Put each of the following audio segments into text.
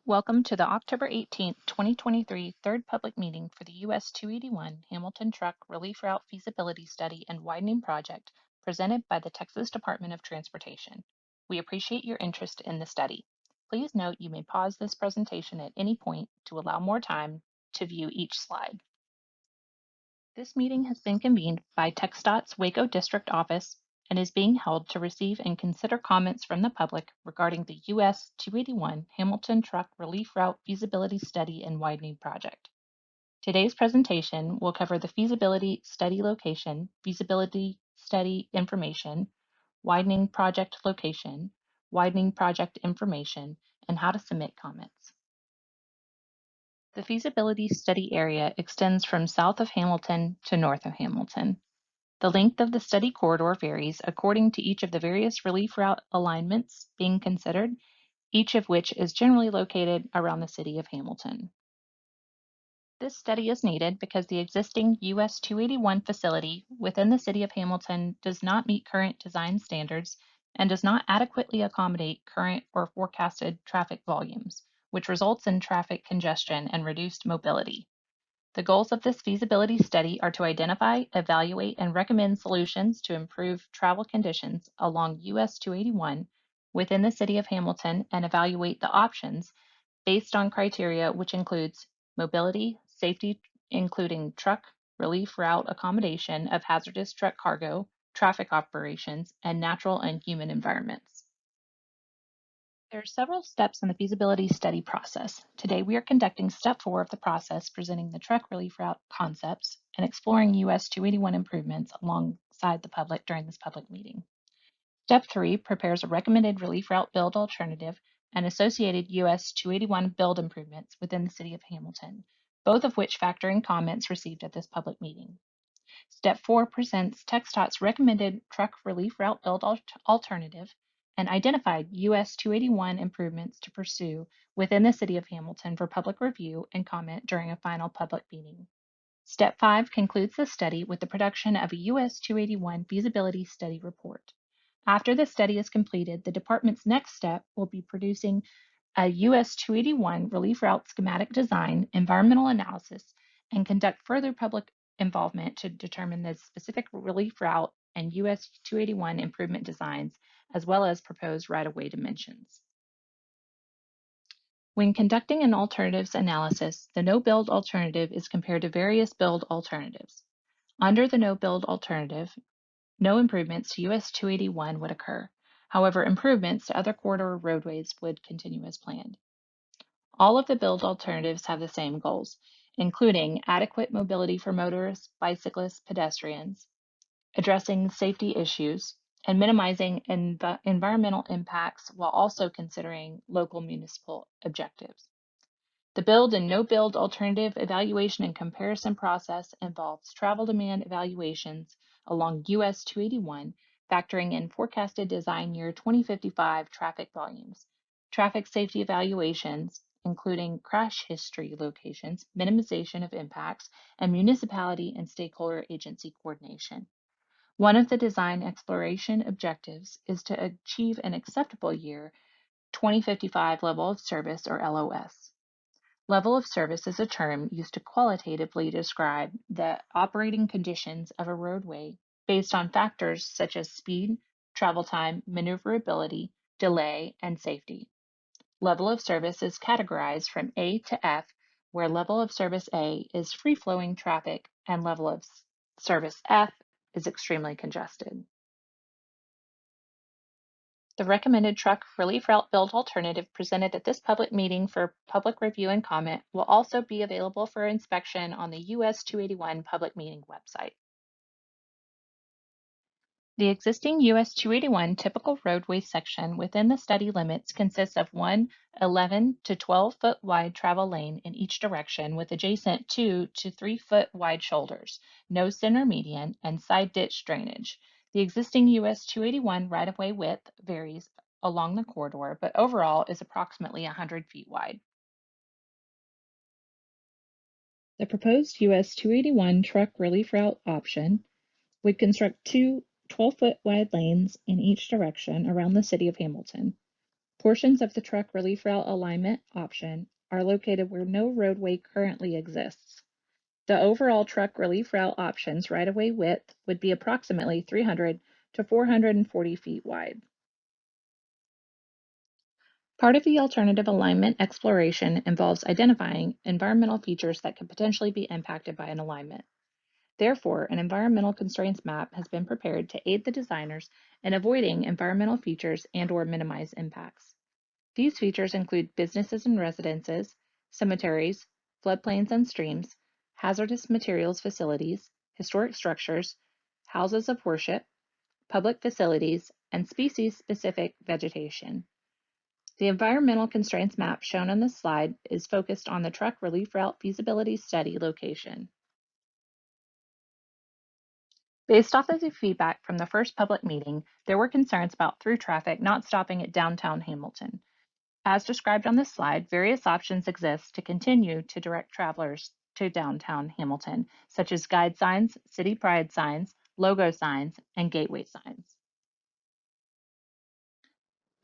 Welcome to the October 18th, 2023 third public meeting for the US 281 Hamilton Truck Relief Route Feasibility Study and Widening Project presented by the Texas Department of Transportation. We appreciate your interest in the study. Please note you may pause this presentation at any point to allow more time to view each slide. This meeting has been convened by TxDOT's Waco District Office and is being held to receive and consider comments from the public regarding the US 281 Hamilton Truck Relief Route Feasibility Study and Widening Project. Today's presentation will cover the feasibility study location, feasibility study information, widening project location, widening project information, and how to submit comments. The feasibility study area extends from south of Hamilton to north of Hamilton. The length of the study corridor varies according to each of the various relief route alignments being considered, each of which is generally located around the city of Hamilton. This study is needed because the existing US 281 facility within the city of Hamilton does not meet current design standards and does not adequately accommodate current or forecasted traffic volumes, which results in traffic congestion and reduced mobility. The goals of this feasibility study are to identify, evaluate, and recommend solutions to improve travel conditions along US 281 within the city of Hamilton and evaluate the options based on criteria which includes mobility, safety, including truck relief route accommodation of hazardous truck cargo, traffic operations, and natural and human environments. There are several steps in the feasibility study process. Today, we are conducting step 4 of the process, presenting the truck relief route concepts and exploring US 281 improvements alongside the public during this public meeting. Step 3 prepares a recommended relief route build alternative and associated US 281 build improvements within the city of Hamilton, both of which factor in comments received at this public meeting. Step 4 presents TxDOT's recommended truck relief route build alternative and identified US 281 improvements to pursue within the city of Hamilton for public review and comment during a final public meeting. Step 5 concludes the study with the production of a US 281 feasibility study report. After the study is completed, the department's next step will be producing a US 281 relief route schematic design, environmental analysis, and conduct further public involvement to determine the specific relief route and US 281 improvement designs, as well as proposed right-of-way dimensions. When conducting an alternatives analysis, the no-build alternative is compared to various build alternatives. Under the no-build alternative, no improvements to US 281 would occur. However, improvements to other corridor roadways would continue as planned. All of the build alternatives have the same goals, including adequate mobility for motorists, bicyclists, pedestrians, addressing safety issues, and minimizing environmental impacts while also considering local municipal objectives. The build and no build alternative evaluation and comparison process involves travel demand evaluations along US 281, factoring in forecasted design year 2055 traffic volumes, traffic safety evaluations, including crash history locations, minimization of impacts, and municipality and stakeholder agency coordination. One of the design exploration objectives is to achieve an acceptable year 2055 level of service or LOS. Level of service is a term used to qualitatively describe the operating conditions of a roadway based on factors such as speed, travel time, maneuverability, delay, and safety. Level of service is categorized from A to F, where level of service A is free-flowing traffic and level of service F is extremely congested. The recommended truck relief route build alternative presented at this public meeting for public review and comment will also be available for inspection on the US 281 public meeting website. The existing US 281 typical roadway section within the study limits consists of one 11 to 12-foot wide travel lane in each direction with adjacent 2 to 3-foot wide shoulders, no center median, and side ditch drainage. The existing US 281 right-of-way width varies along the corridor, but overall is approximately 100 feet wide. The proposed US 281 truck relief route option would construct two 12-foot wide lanes in each direction around the city of Hamilton, Portions of the truck relief route alignment option are located where no roadway currently exists. The overall truck relief route options right-of-way width would be approximately 300 to 440 feet wide. Part of the alternative alignment exploration involves identifying environmental features that could potentially be impacted by an alignment. Therefore, an environmental constraints map has been prepared to aid the designers in avoiding environmental features and/or minimize impacts. These features include businesses and residences, cemeteries, floodplains and streams, hazardous materials facilities, historic structures, houses of worship, public facilities, and species-specific vegetation. The environmental constraints map shown on this slide is focused on the truck relief route feasibility study location. Based off of the feedback from the first public meeting, there were concerns about through traffic not stopping at downtown Hamilton. As described on this slide, various options exist to continue to direct travelers to downtown Hamilton, such as guide signs, city pride signs, logo signs, and gateway signs.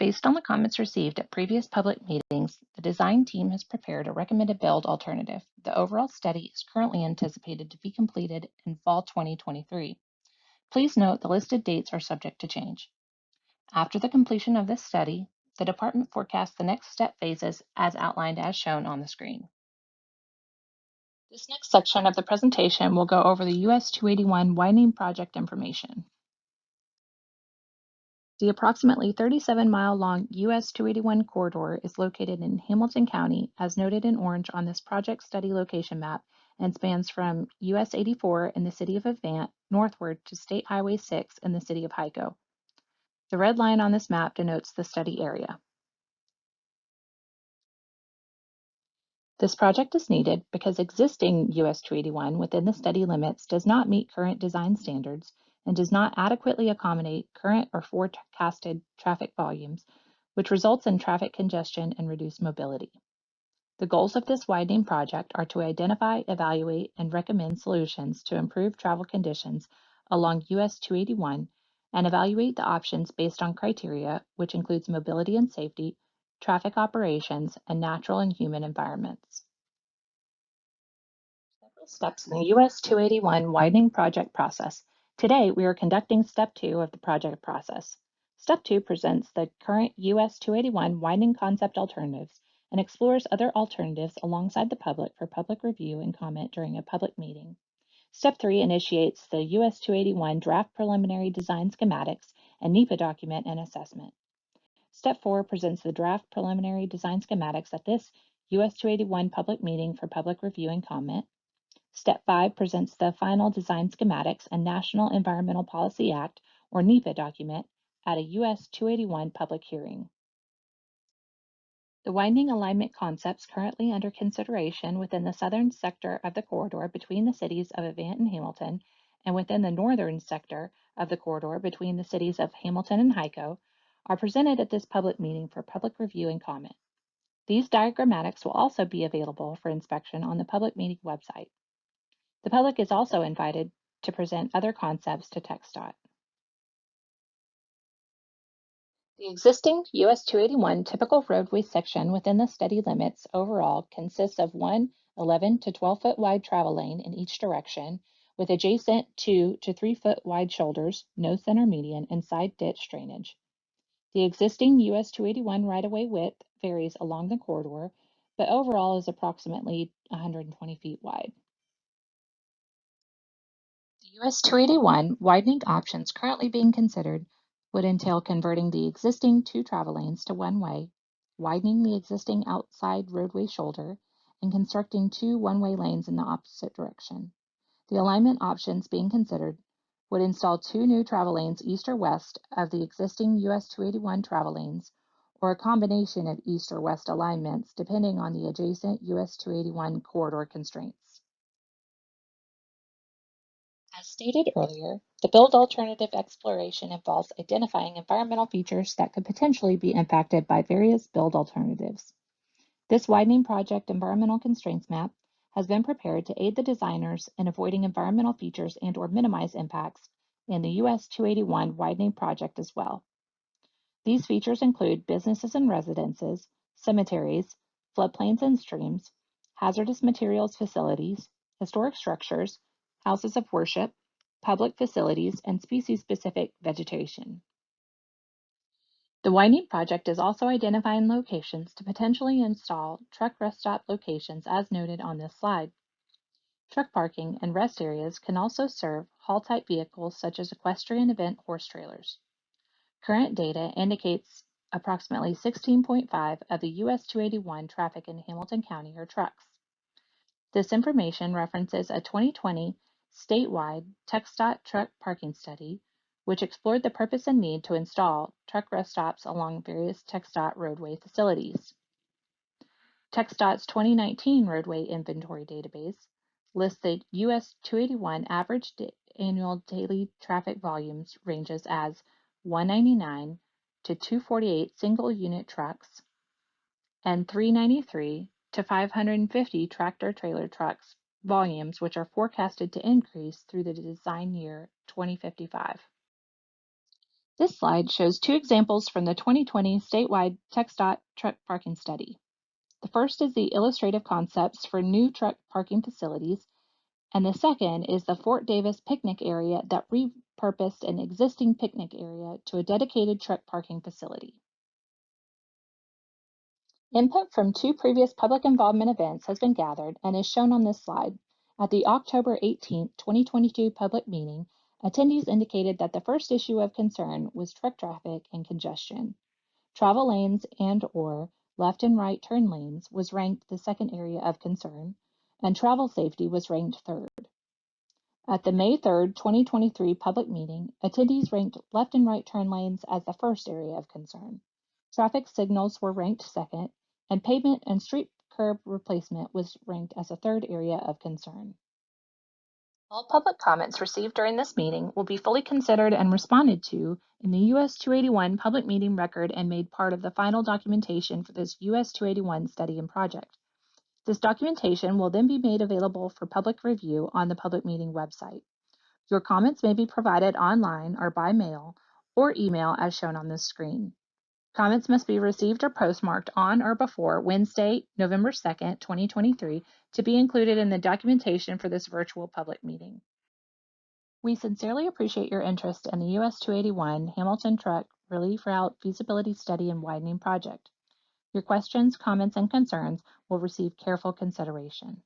Based on the comments received at previous public meetings, the design team has prepared a recommended build alternative. The overall study is currently anticipated to be completed in fall 2023. Please note the listed dates are subject to change. After the completion of this study, the department forecasts the next step phases as outlined as shown on the screen. This next section of the presentation will go over the US 281 widening project information. The approximately 37-mile-long US 281 corridor is located in Hamilton County, as noted in orange on this project study location map, and spans from US 84 in the city of Evant northward to State Highway 6 in the city of Hico. The red line on this map denotes the study area. This project is needed because existing US 281 within the study limits does not meet current design standards and does not adequately accommodate current or forecasted traffic volumes, which results in traffic congestion and reduced mobility. The goals of this widening project are to identify, evaluate, and recommend solutions to improve travel conditions along US 281 and evaluate the options based on criteria, which includes mobility and safety, traffic operations, and natural and human environments. Several steps in the US 281 widening project process. Today, we are conducting Step 2 of the project process. Step 2 presents the current US 281 widening concept alternatives and explores other alternatives alongside the public for public review and comment during a public meeting. Step 3 initiates the US 281 draft preliminary design schematics and NEPA document and assessment. Step 4 presents the draft preliminary design schematics at this US 281 public meeting for public review and comment. Step 5 presents the final design schematics and National Environmental Policy Act, or NEPA document, at a US 281 public hearing. The widening alignment concepts currently under consideration within the southern sector of the corridor between the cities of Evant and Hamilton, and within the northern sector of the corridor between the cities of Hamilton and Hico, are presented at this public meeting for public review and comment. These diagrammatics will also be available for inspection on the public meeting website. The public is also invited to present other concepts to TxDOT. The existing US 281 typical roadway section within the study limits overall consists of one 11 to 12-foot wide travel lane in each direction, with adjacent 2 to 3-foot wide shoulders, no center median, and side ditch drainage. The existing US 281 right-of-way width varies along the corridor, but overall is approximately 120 feet wide. The US 281 widening options currently being considered would entail converting the existing two travel lanes to one way, widening the existing outside roadway shoulder, and constructing two one-way lanes in the opposite direction. The alignment options being considered would install two new travel lanes east or west of the existing US 281 travel lanes, or a combination of east or west alignments depending on the adjacent US 281 corridor constraints. As stated earlier, the build alternative exploration involves identifying environmental features that could potentially be impacted by various build alternatives. This widening project environmental constraints map has been prepared to aid the designers in avoiding environmental features and/or minimize impacts in the US 281 widening project as well. These features include businesses and residences, cemeteries, floodplains and streams, hazardous materials facilities, historic structures, houses of worship, public facilities, and species-specific vegetation. The Widening project is also identifying locations to potentially install truck rest stop locations as noted on this slide. Truck parking and rest areas can also serve haul-type vehicles such as equestrian event horse trailers. Current data indicates approximately 16.5 of the US 281 traffic in Hamilton County are trucks. This information references a 2020 statewide TxDOT truck parking study, which explored the purpose and need to install truck rest stops along various TxDOT roadway facilities. TxDOT's 2019 roadway inventory database lists the US 281 average annual daily traffic volumes ranges as 199 to 248 single unit trucks and 393 to 550 tractor trailer trucks volumes, which are forecasted to increase through the design year 2055. This slide shows two examples from the 2020 statewide TxDOT truck parking study. The first is the illustrative concepts for new truck parking facilities, and the second is the Fort Davis picnic area that repurposed an existing picnic area to a dedicated truck parking facility. Input from two previous public involvement events has been gathered and is shown on this slide. At the October 18, 2022 public meeting, attendees indicated that the first issue of concern was truck traffic and congestion. Travel lanes and/or left and right turn lanes was ranked the second area of concern, and travel safety was ranked third. At the May 3, 2023 public meeting, attendees ranked left and right turn lanes as the first area of concern. Traffic signals were ranked second, and pavement and street curb replacement was ranked as a third area of concern. All public comments received during this meeting will be fully considered and responded to in the US 281 public meeting record and made part of the final documentation for this US 281 study and project. This documentation will then be made available for public review on the public meeting website. Your comments may be provided online or by mail or email as shown on this screen. Comments must be received or postmarked on or before Wednesday, November 2nd, 2023, to be included in the documentation for this virtual public meeting. We sincerely appreciate your interest in the US 281 Hamilton Truck Relief Route Feasibility Study and Widening project. Your questions, comments, and concerns will receive careful consideration.